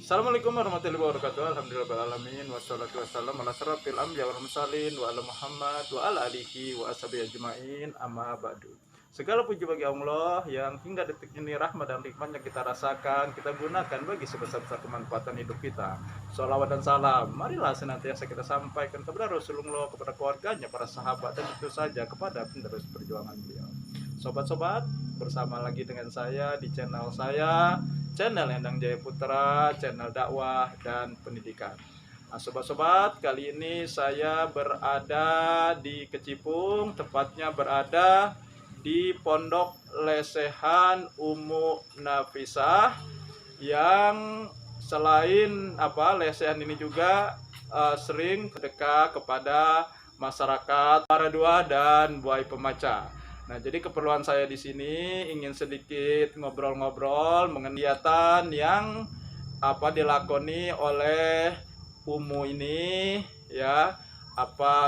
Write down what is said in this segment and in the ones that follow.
Assalamualaikum warahmatullahi wabarakatuh. Alhamdulillahirobbilalamin. Wassalatu wassalamu ala asyrofil anbiya wal mursalin wa ala Muhammad wa ala alihi wa ashabihi ajmain. Amma ba'du. Segala puji bagi Allah yang hingga detik ini rahmat dan nikmatnya kita rasakan, kita gunakan bagi sebesar-besar kemanfaatan hidup kita. Sholawat dan salam marilah senantiasa kita sampaikan kepada Rasulullah, kepada keluarganya, para sahabat, dan tentu saja kepada penerus perjuangan beliau. Sobat-sobat, bersama lagi dengan saya di channel saya, channel Endang Jaya Putra, channel dakwah dan pendidikan. Nah, sobat-sobat, kali ini saya berada di Kecipung, tepatnya berada di Pondok Lesehan Ummu Nafisah, yang selain lesehan ini juga sering sedekah kepada masyarakat para dua dan buai pemaca. Nah, jadi keperluan saya di sini ingin sedikit ngobrol-ngobrol mengenai kegiatan yang dilakoni oleh Umu ini, ya.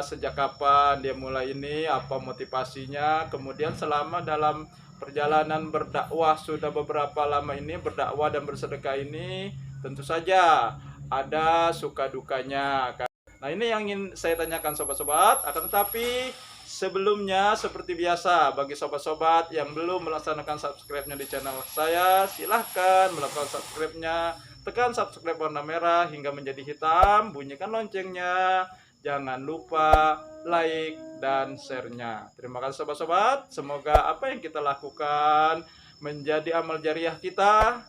Sejak kapan dia mulai ini, apa motivasinya, kemudian selama dalam perjalanan berdakwah sudah beberapa lama ini berdakwah dan bersedekah ini, tentu saja ada suka dukanya. Nah, ini yang ingin saya tanyakan sobat-sobat. Akan tetapi sebelumnya, seperti biasa, bagi sobat-sobat yang belum melaksanakan subscribe-nya di channel saya, silahkan melakukan subscribe-nya. Tekan subscribe warna merah hingga menjadi hitam, bunyikan loncengnya. Jangan lupa like dan share-nya. Terima kasih sobat-sobat. Semoga apa yang kita lakukan menjadi amal jariah kita.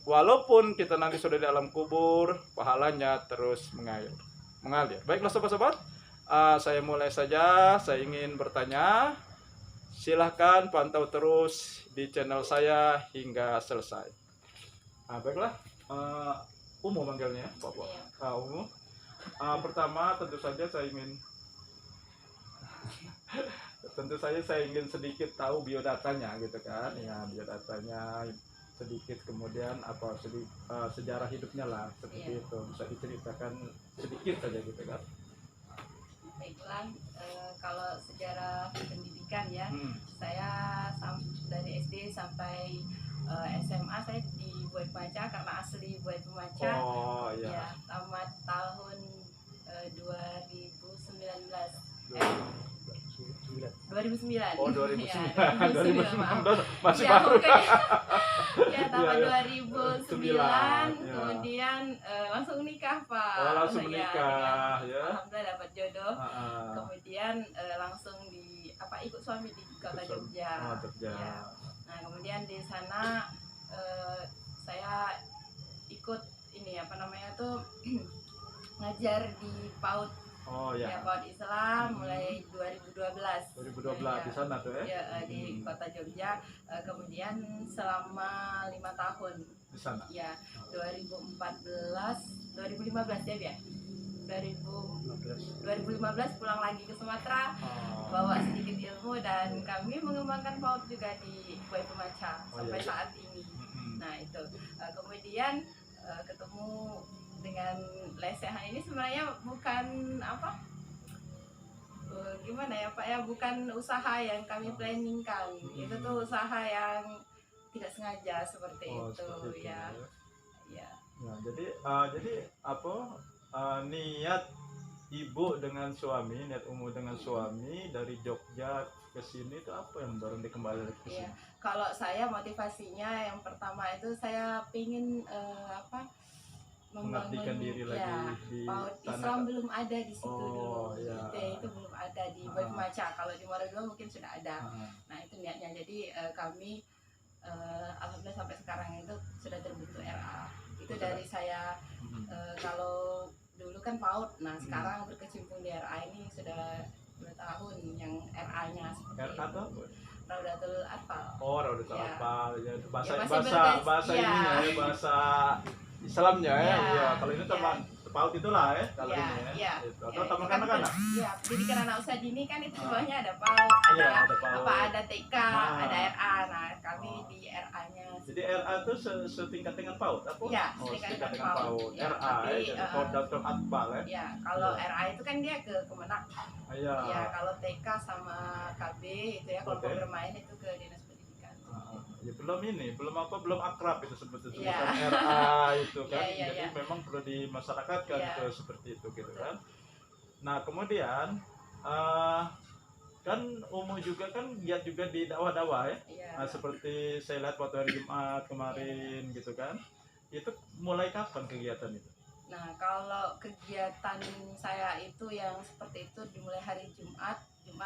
Walaupun kita nanti sudah di alam kubur, pahalanya terus mengalir. Baiklah sobat-sobat, saya mulai saja. Saya ingin bertanya. Silahkan pantau terus di channel saya hingga selesai. Baiklah, Umu manggilnya, Bapak. Umu. Pertama tentu saja saya ingin sedikit tahu biodatanya, gitu kan? Ya, biodatanya sedikit, kemudian sejarah hidupnya lah, seperti itu. Bisa diceritakan sedikit saja, gitu kan? Baiklah, kalau sejarah pendidikan ya, saya dari SD sampai SMA saya di Buai Pemaca karena asli Buai Pemaca. Oh iya. Ya, tamat tahun 2019. 2009. Oh 2009. Ya, 2019 masih ya, baru. Ya, tamat 2009, ya. kemudian langsung nikah, Pak. Oh, langsung menikah, ya. Alhamdulillah dapat jodoh. Kemudian langsung ikut suami di kota Jogja. Oh, Jogja. Ya. Nah, kemudian di sana saya ikut ngajar di PAUD. Oh ya. Ya, PAUD Islam mulai 2012. 2012 di sana tuh ya. Di kota Jogja. Kemudian selama 5 tahun di sana. Ya, 2015 ya, 2015 pulang lagi ke Sumatera, bawa sedikit ilmu, dan kami mengembangkan PAUD juga di Buai Pemaca sampai saat ini. Nah, itu kemudian ketemu dengan lesehan ini sebenarnya bukan gimana ya Pak ya, bukan usaha yang kami planningkan. Itu tuh usaha yang tidak sengaja seperti itu. Seperti itu Ya. Nah, jadi niat ibu dengan suami, niat Umu dengan suami dari Jogja ke sini itu apa yang baru dikembali ke sini? Kalau saya motivasinya yang pertama itu saya pingin mengabdikan diri lagi di PAUD Islam belum ada di situ dulu. Ya. Itu belum ada di Buai Pemaca. Kalau di Muara mungkin sudah ada. Nah, itu niatnya. Jadi kami alhamdulillah sampai sekarang itu sudah terbentuk RA. Itu dari saya kalau dulu kan PAUD. Nah, sekarang berkecimpung di RA ini sudah 2 tahun yang RA-nya seperti RA itu. Raudatul Atfal. Oh, Raudatul Atfal. Ya, bahasa ya, ininya ya, bahasa Islamnya ya. Iya, kalau ini teman PAUD itulah ya, kalau ini ya. Iya. Atau teman kanak-kanak. Iya, jadi karena usaha dini kan itu bawahnya ada PAUD, ada TK, ada RA. Nah, kami di RA-nya. Jadi RA itu setingkat dengan PAUD apa? Iya, setingkat dengan PAUD. RA ya, Raudatul Atfal ya. Iya, kalau RA itu kan dia ke Kemenak. Iya. Ya, kalau TK sama KB itu ya, kalau bermain itu ke Dinas Pendidikan. Ya belum belum akrab itu sebetulnya Iya. bukan RA itu kan. Iya, Jadi iya. memang perlu dimasyarakatkan Iya. itu seperti itu gitu kan. Nah, kemudian eh, kan Umu juga kan giat juga di dakwah-dakwah ya. Iya. Nah, seperti saya lihat waktu hari Jumat kemarin gitu kan. Itu mulai kapan kegiatan itu? Nah, kalau kegiatan saya itu yang seperti itu dimulai hari Jumat,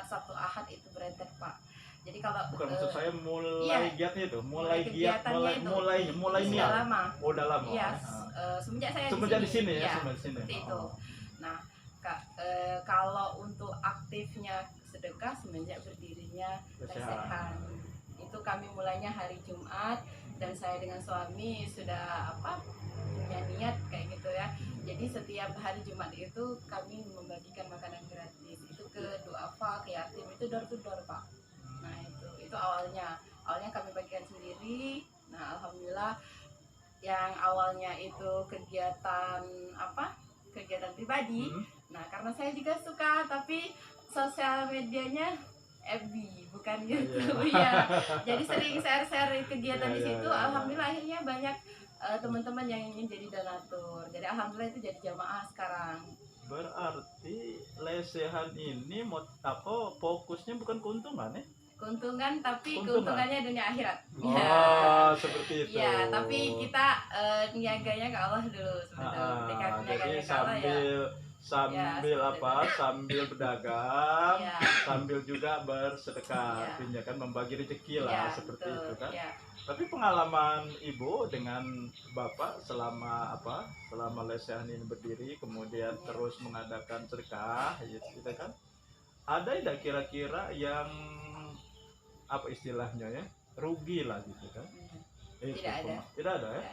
Sabtu, Ahad itu berentet, Pak. Jadi kalau Bukan maksud saya iya, mulai giatnya itu, mulai giat, kegiatannya itu mulai itu sudah niat. lama. Oh, udah lama. Iya, Ya. semenjak saya Semenjak di di sini ya, iya, semenjak di sini. seperti itu. Oh. Nah, kalau untuk aktifnya sedekah semenjak berdirinya lesehan, itu kami mulainya hari Jumat dan saya dengan suami sudah punya niat kayak gitu ya. Jadi setiap hari Jumat itu kami membagikan makanan gratis itu ke duafa, ke yatim, itu door to door, Pak. Nah itu awalnya kami bagikan sendiri. Nah, alhamdulillah yang awalnya itu kegiatan kegiatan pribadi. Nah, karena saya juga suka, tapi sosial medianya FB bukan YouTube ya. Jadi sering share kegiatan di situ. Alhamdulillah akhirnya banyak teman-teman yang ingin jadi donatur. Jadi alhamdulillah itu jadi jamaah sekarang. Berarti lesehan ini fokusnya bukan keuntungan ya? Keuntungan, tapi keuntungannya dunia akhirat. Oh, ya. Seperti itu. Ya, tapi kita niaganya ke Allah dulu sebenarnya. Jadi sambil sambil berdagang, sambil juga bersedekah, artinya kan membagi rezeki lah, seperti itu kan. Tapi pengalaman Ibu dengan Bapak selama lesehan ini berdiri, kemudian terus mengadakan sedekah, gitu kan? Ada tidak kira-kira yang istilahnya ya, rugi lah gitu kan? Tidak ada ya.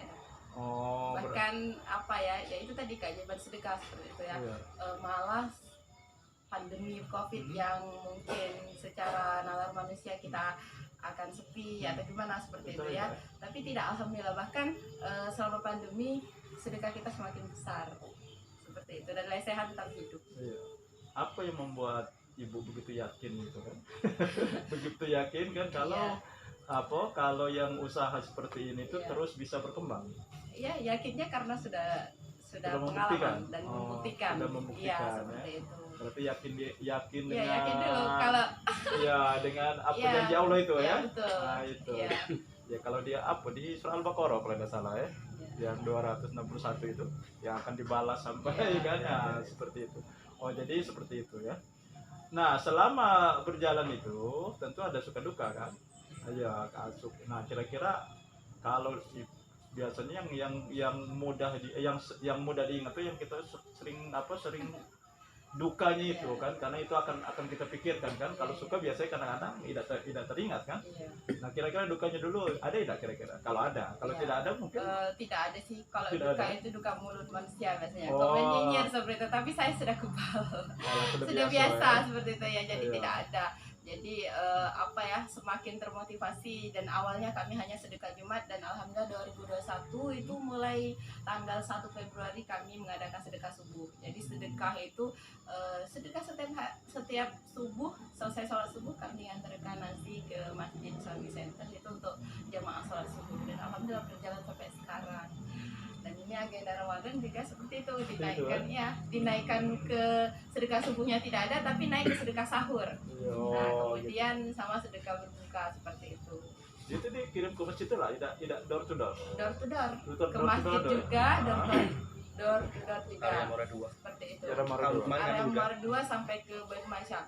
Oh, bahkan ya itu tadi keajaiban sedekah seperti itu ya. Malah pandemi COVID yang mungkin secara nalar manusia kita akan sepi atau gimana seperti itu ya. Tapi tidak, alhamdulillah, bahkan selama pandemi sedekah kita semakin besar seperti itu dan lesehan tetap hidup. Apa yang membuat Ibu begitu yakin gitu kan? Begitu yakin kan kalau yang usaha seperti ini tuh terus bisa berkembang? Iya, yakinnya karena sudah pengalaman dan membuktikan. Iya, seperti itu. Berarti yakin dengan yakin dulu kalau dengan janji Allah itu ya. Betul. Nah, itu. Ya kalau dia di surah Al-Baqarah kalau tidak salah ya. Yang 261 itu yang akan dibalas sampai seperti itu. Oh, jadi seperti itu ya. Nah, selama berjalan itu tentu ada suka duka kan? Nah, kira-kira kalau biasanya yang mudah diingat tuh yang kita sering dukanya itu kan, karena itu akan kita pikirkan kan. Kalau suka biasanya kadang-kadang tidak teringat kan. Nah, kira-kira dukanya dulu ada tidak kira-kira? Kalau ada, kalau tidak ada mungkin tidak ada sih. Kalau duka itu duka mulut manusia biasanya. Komen nyinyir seperti itu, tapi saya sudah kebal. Sudah biasa seperti itu ya, jadi tidak ada. Jadi semakin termotivasi. Dan awalnya kami hanya sedekah Jumat, dan alhamdulillah 2021 itu mulai tanggal 1 Februari kami mengadakan sedekah subuh. Jadi sedekah itu sedekah setiap subuh, selesai sholat subuh kami antarkan nasi ke Masjid Islamic Center itu untuk jamaah sholat subuh, dan alhamdulillah berjalan sampai sekarang. Dan ini agenda Ramadan juga seperti itu, dinaikkan ke sedekah subuhnya tidak ada, tapi naik ke sedekah sahur. Nah, kemudian sama sedekah berbuka seperti itu. Itu dikirim ke masjid lah, tidak door to door. Door to door. Ke masjid juga, door to door juga. Area Mora 2. Seperti itu. Area Mora 2 sampai ke Bait Masya.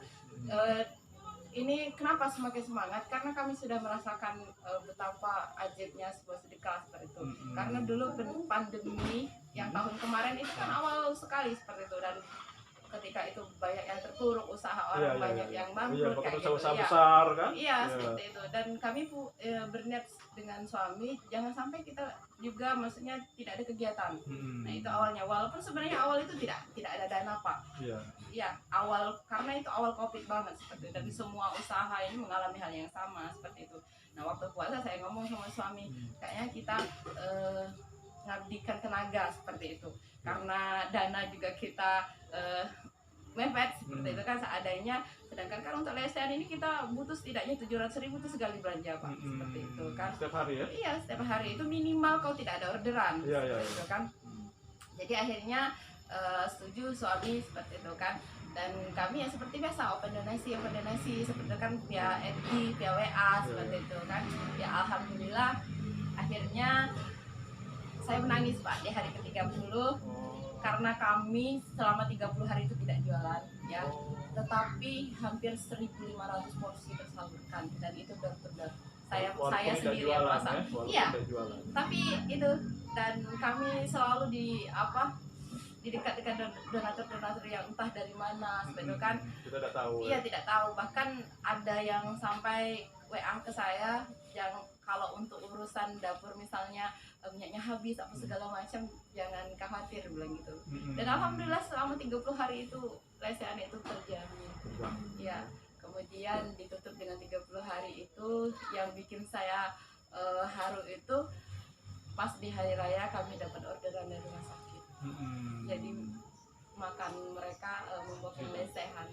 Ini kenapa semakin semangat? Karena kami sudah merasakan betapa ajaibnya sebuah sedekah seperti itu. Karena dulu pandemi yang tahun kemarin itu kan awal sekali seperti itu, dan ketika itu banyak yang terpuruk, usaha orang banyak yang bangkrut kayak gitu. Besar kan? Seperti itu. Dan kami berniat dengan suami jangan sampai kita juga maksudnya tidak ada kegiatan. Nah, itu awalnya, walaupun sebenarnya awal itu tidak ada dana, Pak. Awal karena itu awal Covid banget seperti itu, dan semua usaha ini mengalami hal yang sama seperti itu. Nah, waktu puasa saya ngomong sama suami, kayaknya kita ngabdikan tenaga seperti itu, karena dana juga kita mepet seperti itu kan, seadanya Sedangkan kan untuk lesehan ini kita butuh setidaknya 700.000 itu sekali belanja Pak, seperti itu kan. Setiap hari ya? Iya, setiap hari itu minimal kalau tidak ada orderan, Iya, iya, seperti itu kan. Jadi akhirnya setuju suami seperti itu kan. Dan kami ya seperti biasa open donasi seperti itu kan, via FB, via WA seperti itu kan. Ya alhamdulillah akhirnya saya menangis Pak di hari ke-30 karena kami selama 30 hari itu tidak jualan ya. Tetapi hampir 1.500 porsi tersalurkan dan itu door-to-door. Saya sendiri yang masak. Iya. Tapi itu, dan kami selalu di dekat-dekat donatur-donatur yang entah dari mana seperti itu kan. Kita tidak tahu. Iya, tidak tahu. Bahkan ada yang sampai WA ke saya yang kalau untuk urusan dapur misalnya minyaknya habis apa segala macam, jangan khawatir bilang gitu. Dan alhamdulillah selama 30 hari itu lesehan itu terjamin. Ya, kemudian ditutup dengan 30 hari itu. Yang bikin saya haru itu pas di hari raya kami dapat orderan dari rumah sakit. Jadi makan mereka membawakan lesehan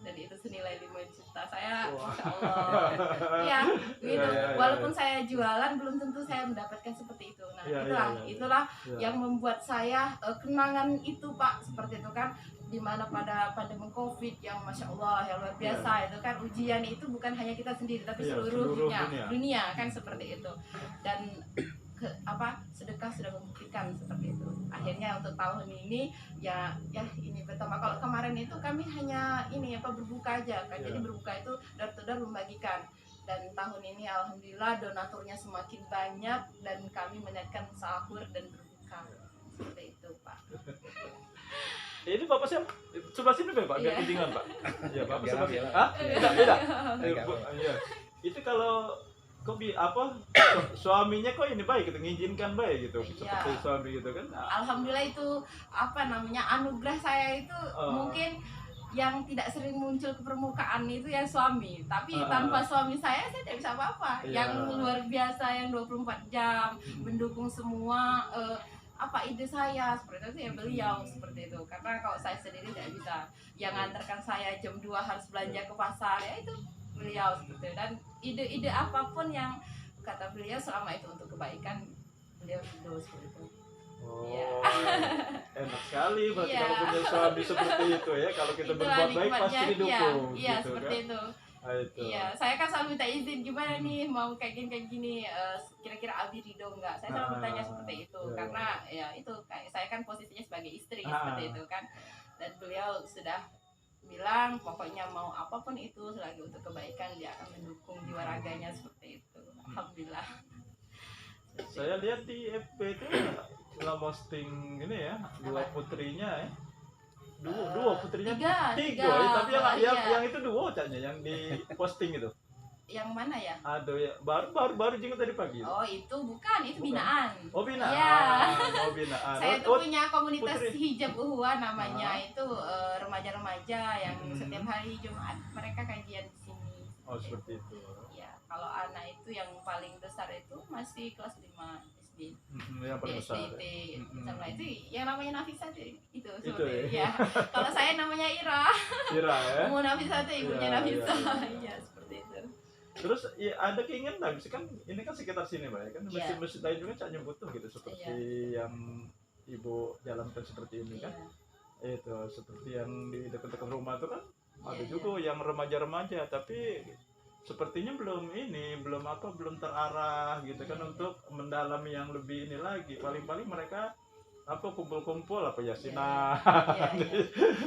dan itu senilai 5 juta. Saya Masya Allah ya gitu. Walaupun saya jualan belum tentu saya mendapatkan seperti itu. Nah itulah yang membuat saya kenangan itu Pak, seperti itu kan. Dimana pada pandemi COVID yang Masya Allah yang luar biasa itu kan, ujian itu bukan hanya kita sendiri tapi seluruh dunia kan, seperti itu. Dan sedekah sudah membuktikan seperti itu. Akhirnya untuk tahun ini ya ini pertama. Kalau kemarin itu kami hanya berbuka aja kan. Jadi berbuka itu door to door membagikan. Dan tahun ini alhamdulillah donaturnya semakin banyak dan kami menaikkan sahur dan berbuka. Seperti itu Pak. Ini Bapak siapa? Sebelah sini Pak, biar ketinggalan Pak. Iya, Bapak sebelah sini. Hah? Beda. Itu kalau suaminya kok ini baik gitu, mengizinkan baik gitu, seperti suami gitu kan. Alhamdulillah itu anugerah saya itu. Mungkin yang tidak sering muncul ke permukaan itu ya suami, tapi tanpa suami saya tidak bisa apa-apa. Yang luar biasa yang 24 jam mendukung semua ide saya seperti itu ya beliau, seperti itu. Karena kalau saya sendiri tidak bisa, yang ngantarkan saya jam 2 harus belanja ke pasar ya itu beliau, seperti itu. Dan ide-ide apapun yang kata beliau selama itu untuk kebaikan, beliau itu seperti itu. Enak sekali berarti kalau punya suami seperti itu ya. Kalau kita berbuat baik pasti didukung. Iya gitu, seperti kan? itu. Iya, saya kan selalu minta izin, gimana nih mau kayak gini, kira-kira Abi ridho enggak? Saya selalu bertanya seperti itu, karena ya itu kayak saya kan posisinya sebagai istri seperti itu kan. Dan beliau sudah bilang pokoknya mau apapun itu selagi untuk kebaikan dia akan mendukung jiwa raganya, seperti itu. Alhamdulillah. Saya lihat di FB itu setelah posting ini ya, dua putrinya ya. Dua putrinya tiga ya, tapi yang itu duo caknya yang di posting itu. Yang mana ya? Aduh ya, baru juga tadi pagi. Oh itu bukan, itu binaan. Oh binaan. Ya. Oh binaan. Saya tuh punya komunitas hijab Uhwa namanya. Itu remaja-remaja yang setiap hari Jumat mereka kajian di sini. Oh seperti itu. Ya, kalau anak itu yang paling besar itu masih kelas 5 SD. Yang paling besar. Sama itu yang namanya Nafisa itu ya. Kalau saya namanya Ira. Ira ya. Umum Nafisa itu ibunya Nafisa. Iya, seperti itu. Terus ya ada keinginan lah, kan ini kan sekitar sini Mbak ya kan, masjid-masjid lain juga caknya butuh gitu seperti yang Ibu jalankan seperti ini kan. Itu seperti yang di dekat-dekat rumah itu kan ada juga yang remaja-remaja, tapi sepertinya belum terarah gitu kan untuk mendalami yang lebih ini lagi. Paling mereka kumpul-kumpul yasinan.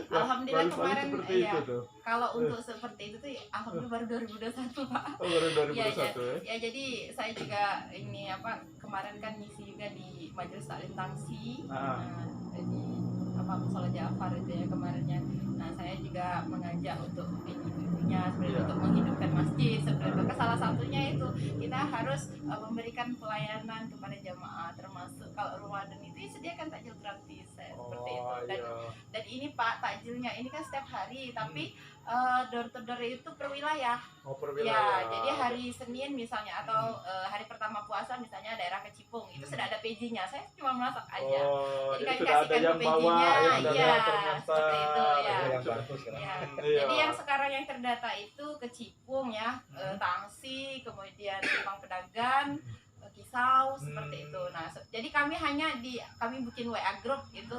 Alhamdulillah kemarin seperti itu tuh. Kalau untuk seperti itu tuh alhamdulillah baru 2021 Pak. Oh baru 2021 ya. Jadi saya juga kemarin kan ngisi juga di Majelis Taklim Tangsi. Di Musola Ja'far itu ya kemarinnya. Nah saya juga mengajak untuk ibu-ibunya sebenarnya untuk menghidupkan masjid seperti itu. Salah satunya itu kita harus memberikan pelayanan kepada jamaah, termasuk kalau Ramadan itu sediakan takjil gratis seperti itu. Dan ini Pak takjilnya ini kan setiap hari, tapi Door to door itu per wilayah. Oh, per Ya, wilayah. jadi hari Senin misalnya atau hari pertama puasa misalnya daerah Kecipung itu sudah ada PJ-nya. Saya cuma masak aja. Oh, Jadi jadi kami sudah ada kasihkan yang ke bawa, PJ-nya, yang sudah iya, ternyata. seperti itu ya. Yang bagus kan. Ya. Iya. Jadi yang sekarang yang terdata itu Kecipung ya, Tangsi, kemudian Simpang Pedagang, Kisau seperti itu. Nah, jadi kami bikin WA group itu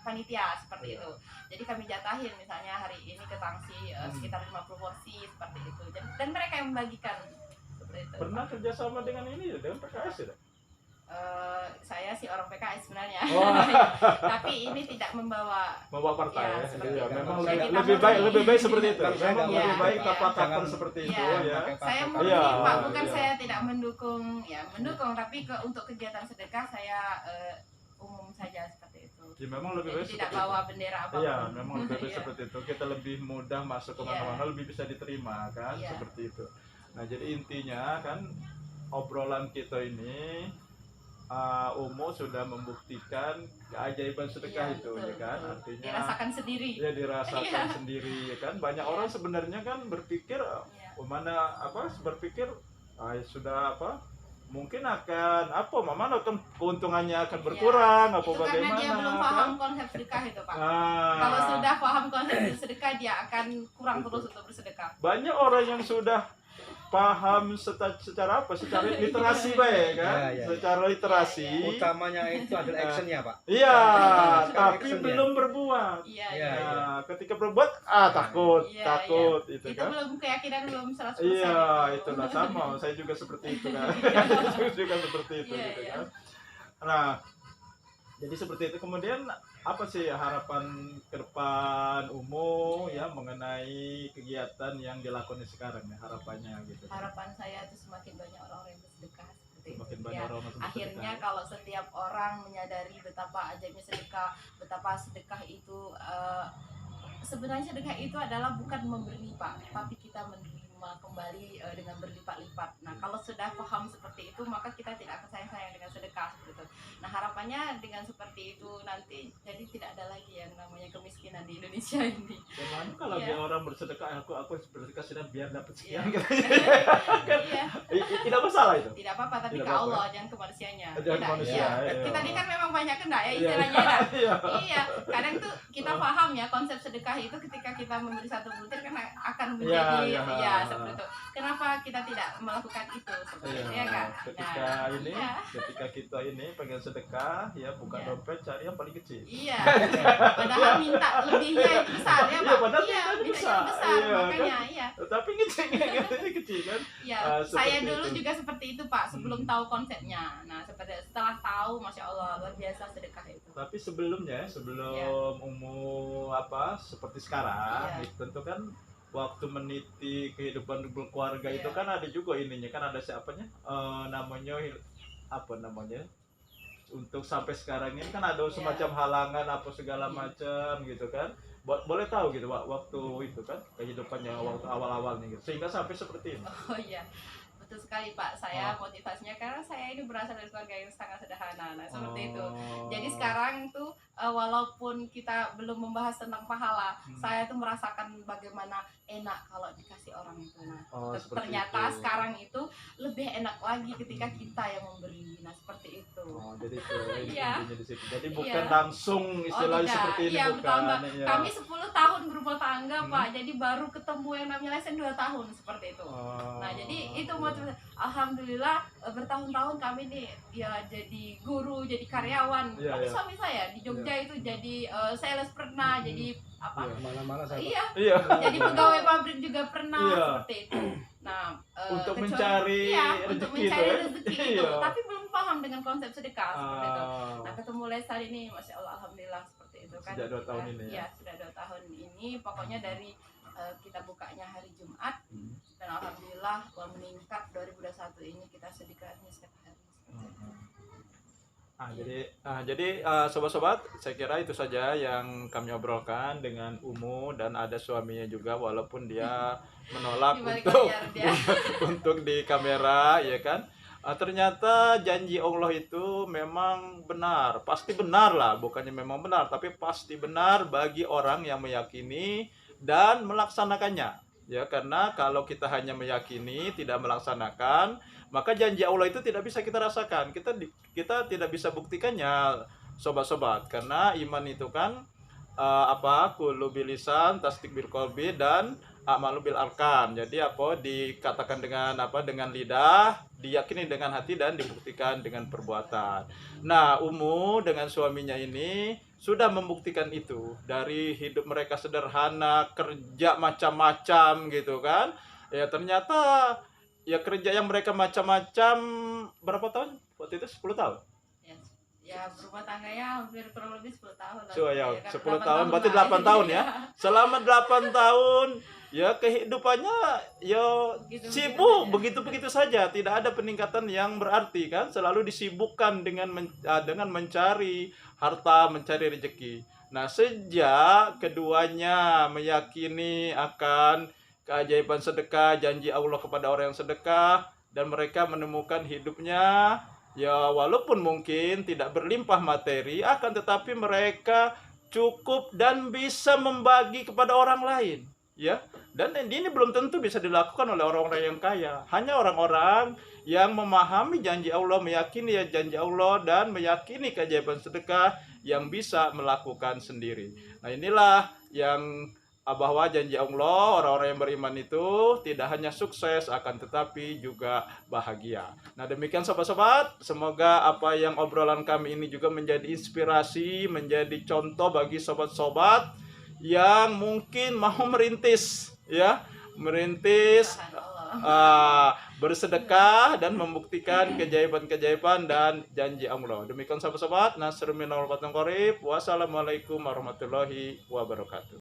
panitia seperti itu. Jadi kami jatahin misalnya hari ini ke Tangsi sekitar 50 porsi seperti itu. Dan mereka yang membagikan seperti itu. Pernah kerjasama dengan ini ya, dengan PKS ya? Saya sih orang PKS sebenarnya. Oh. Tapi ini tidak membawa Partai Ya, ya. seperti Iya, itu. memang Saya lebih baik seperti itu. Kalau saya Memang nggak lebih mau, baik iya. kapal-kapal seperti itu Iya. ya. Saya Iya, murni Pak, bukan iya. saya tidak mendukung, ya mendukung, tapi untuk kegiatan sedekah saya umum saja seperti itu. Ya memang lebih Jadi baik tidak seperti itu. bawa bendera apapun. Iya, memang lebih baik Iya. seperti itu. Kita lebih mudah masuk ke mana-mana, lebih bisa diterima kan, Iya. seperti itu. Nah, jadi intinya kan obrolan kita ini Umu sudah membuktikan keajaiban sedekah Iya, itu, betul, ya kan? betul. Artinya Dirasakan sendiri. ya dirasakan Iya. sendiri, ya kan? Banyak Iya. orang sebenarnya kan berpikir Iya. berpikir sudah mungkin akan mana keuntungannya akan berkurang Itu karena bagaimana dia belum paham konsep sedekah itu Pak. Kalau sudah paham konsep sedekah, dia akan kurang terus untuk bersedekah. banyak orang yang sudah paham secara literasi baik kan, Iya, iya. secara literasi Utamanya itu adalah actionnya Pak. iya, Sekarang tapi actionnya. belum berbuat. Iya, Iya, iya. Nah, ketika berbuat takut Iya, itu Itu kan. belum keyakinan, belum 100%. Iya, itu. itulah sama. Saya juga seperti itu kan. juga seperti itu Iya, gitu iya. kan. Nah, jadi seperti itu. Kemudian apa sih harapan ke depan ya mengenai kegiatan yang dilakukan sekarang ya, harapannya gitu. Harapan saya itu semakin banyak orang yang bersedekah seperti itu. Semakin banyak Ya, orang yang akhirnya bersedekah. kalau setiap orang menyadari betapa ajaibnya sedekah, betapa sedekah itu sebenarnya sedekah itu adalah bukan memberi Pak, tapi kita menerima kembali dengan berlipat-lipat. Nah, kalau sudah paham seperti itu, maka kita tidak akan sayang-sayang dengan sedekah seperti itu. Nah, harapannya dengan seperti itu nanti jadi tidak ada lagi yang namanya kemiskinan di Indonesia ini. Bagaimana kalau Iya. dia orang bersedekah, aku bersedekah sudah biar dapat Iya. sekian gitu. Iya, Tidak masalah itu. tidak apa-apa, tapi Tidak ke apa-apa. Allah, jangan ke manusianya. Jangan Tidak, manusia, iya. iya. Kita ini kan memang banyak kena ya Iya. istilahnya. Ya. Iya. Iya, kadang tuh kita paham ya konsep sedekah itu ketika kita memberi satu butir kan akan Iya, menjadi iya. ya seperti itu. Kenapa kita tidak melakukan itu seperti itu ya kan? Ketika ini, iya. ketika kita ini pengen sedekah, ya bukan Iya. dompet, cari yang paling kecil. Iya. Padahal minta lebihnya itu besar ya, Iya, Pak. padahal Iya, mintanya mintanya besar. besar, Iya, makanya iya. Tapi kecil, katanya kecil kan? Iya, seperti saya dulu itu. juga seperti itu Pak, sebelum tahu konsepnya. Nah, setelah tahu, masya Allah luar biasa sedekah itu. Tapi sebelumnya, sebelum umur seperti sekarang, Iya. itu tentu kan waktu meniti kehidupan berkeluarga Iya. itu kan ada juga ininya, kan ada siapanya, namanya untuk sampai sekarang ini kan ada Iya. semacam halangan apa segala Iya. macam gitu kan. Boleh tahu gitu waktu itu kan kehidupannya Iya. waktu awal-awalnya gitu sehingga sampai seperti ini. Oh iya, betul sekali Pak. Saya motivasinya karena saya ini berasal dari keluarga yang sangat sederhana. Nah, seperti itu. Jadi sekarang tuh walaupun kita belum membahas tentang pahala, saya tuh merasakan bagaimana enak kalau dikasih orang itu. Nah, Seperti ternyata itu. sekarang itu lebih enak lagi ketika kita yang memberi. Nah, seperti itu. Jadi itu Iya. intinya di situ. Jadi bukan Iya. langsung istilahnya tidak. seperti ini Iya, bukan. betul, Mbak. Iya. Kami 10 tahun berumah tangga, Pak. Jadi baru ketemu yang namanya lesen 2 tahun seperti itu. Nah, jadi itu motivasi. Alhamdulillah bertahun-tahun kami nih ya jadi guru, jadi karyawan. Iya, Tapi iya. suami saya di Jogja itu jadi sales pernah, jadi apa? Iya. Mana-mana saya. Iya, Iya. jadi pegawai pabrik juga pernah Iya. seperti itu. Nah, Untuk kecuali- mencari iya, untuk rezeki itu mencari ya. rezeki itu, Iya. tapi belum paham dengan konsep sedekah seperti itu. Ah, Nah, ketemu Lestari ini, masya Allah, alhamdulillah seperti itu kan. Sejak 2 tahun ini ya? Iya, sudah 2 tahun ini. Pokoknya dari kita bukanya hari Jumat dan alhamdulillah meningkat 2021 ini kita sedekahnya setiap hari. Jadi sobat-sobat, saya kira itu saja yang kami obrolkan dengan Umu, dan ada suaminya juga walaupun dia menolak Di balik untuk layar dia. untuk di kamera, ya kan. Ternyata janji Allah itu memang benar, pasti benar lah, bukannya memang benar, tapi pasti benar bagi orang yang meyakini dan melaksanakannya. Ya, karena kalau kita hanya meyakini tidak melaksanakan, maka janji Allah itu tidak bisa kita rasakan. Kita tidak bisa buktikannya, sobat-sobat. Karena iman itu kan qulu bil lisan, tasdik bil qalbi, dan amalu bil arkan. Jadi dikatakan dengan lidah, diyakini dengan hati, dan dibuktikan dengan perbuatan. Nah, Umu dengan suaminya ini sudah membuktikan itu dari hidup mereka sederhana, kerja macam-macam gitu kan. Ya ternyata ya kerja yang mereka macam-macam berapa tahun? Waktu itu 10 tahun. Ya berumah tangganya hampir kurang lebih 10 tahun lah. So, ya, kan 10 8 tahun berarti 8 tahun ya. Selama 8 tahun ya kehidupannya ya sibuk begitu-begitu saja, tidak ada peningkatan yang berarti kan, selalu disibukkan dengan mencari harta, mencari rezeki. Nah, sejak keduanya meyakini akan keajaiban sedekah, janji Allah kepada orang yang sedekah, dan mereka menemukan hidupnya ya walaupun mungkin tidak berlimpah materi, akan tetapi mereka cukup dan bisa membagi kepada orang lain, ya. Dan ini belum tentu bisa dilakukan oleh orang-orang yang kaya. Hanya orang-orang yang memahami janji Allah, meyakini ya janji Allah, dan meyakini keajaiban sedekah yang bisa melakukan sendiri. Nah, inilah yang bahwa janji Allah, orang-orang yang beriman itu tidak hanya sukses, akan tetapi juga bahagia. Nah, demikian sobat-sobat, semoga apa yang obrolan kami ini juga menjadi inspirasi, menjadi contoh bagi sobat-sobat yang mungkin mau merintis, ya, bersedekah dan membuktikan keajaiban-keajaiban dan janji Allah. Demikian sobat-sobat, nasrul minal wal fathul qarib. Wassalamualaikum warahmatullahi wabarakatuh.